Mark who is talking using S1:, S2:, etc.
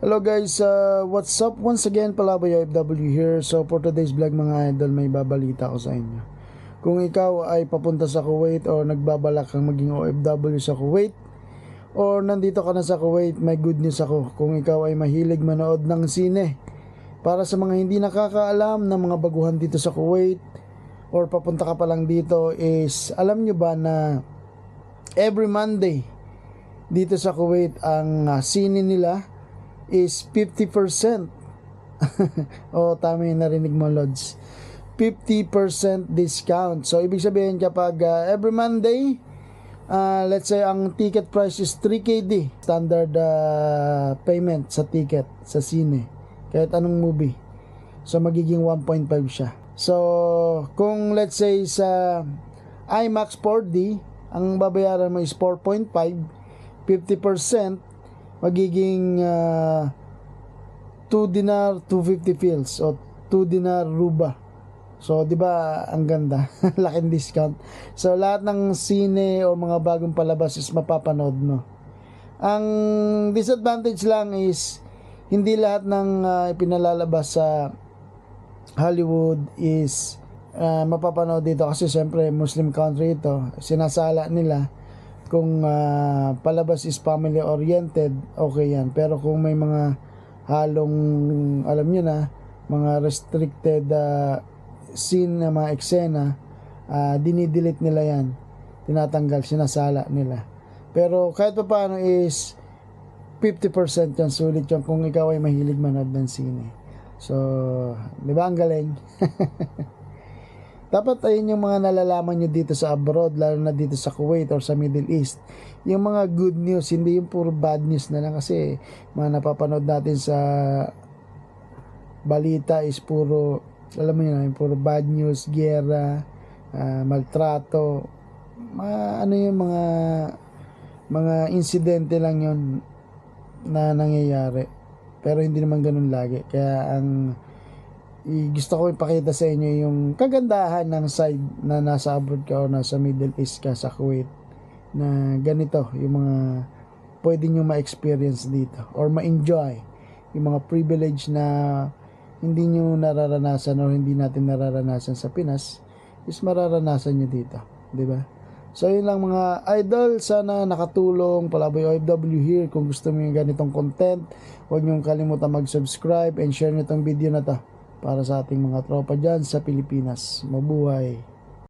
S1: Hello guys, what's up? Once again, Palaboy OFW here. So for today's vlog mga idol, may babalita ko sa inyo. Kung ikaw ay papunta sa Kuwait o nagbabalak kang maging OFW sa Kuwait or nandito ka na sa Kuwait, may good news ako. Kung ikaw ay mahilig manood ng sine, para sa mga hindi nakakaalam ng mga baguhan dito sa Kuwait or papunta ka pa lang dito is, alam nyo ba na every Monday dito sa Kuwait ang sine nila is 50%. O tama yung narinig mo, Lods. 50% discount. So ibig sabihin kapag every Monday, let's say ang ticket price is 3KD, standard payment sa ticket sa sine, kahit anong movie. So magiging 1.5 siya. So kung let's say sa IMAX 4D, ang babayaran mo is 4.5, 50%, magiging 2 dinar 250 fils o 2 dinar ruba. So 'di ba ang ganda? Laking discount. So lahat ng sine o mga bagong palabas is mapapanood mo. Ang disadvantage lang is hindi lahat ng ipinalalabas sa Hollywood is mapapanood dito kasi siyempre Muslim country ito. Sinasala nila kung palabas is family oriented, okay yan. Pero kung may mga halong, alam nyo na, mga restricted scene na mga eksena, dinidelete nila yan, tinatanggal, sinasala nila. Pero kahit pa paano is 50% yan, sulit yan kung ikaw ay mahilig manood ng sine. So di ba ang galing? Dapat ayun yung mga nalalaman nyo dito sa abroad, lalo na dito sa Kuwait or sa Middle East. Yung mga good news, hindi yung puro bad news na lang, kasi mga napapanood natin sa balita is puro, alam mo yun, puro bad news, giyera, maltrato, ano yung mga insidente lang yun na nangyayari. Pero hindi naman ganun lagi. Kaya ang gusto ko ipakita sa inyo yung kagandahan ng side na nasa abroad ka o nasa Middle East ka sa Kuwait, na ganito yung mga pwede nyo ma-experience dito or ma-enjoy yung mga privilege na hindi nyo nararanasan o hindi natin nararanasan sa Pinas, is mararanasan nyo dito, di ba? So yun lang mga idol, sana nakatulong. Palaboy OFW here. Kung gusto mo yung ganitong content, huwag nyo kalimutan mag-subscribe and share nyo itong video na to para sa ating mga tropa dyan sa Pilipinas. Mabuhay!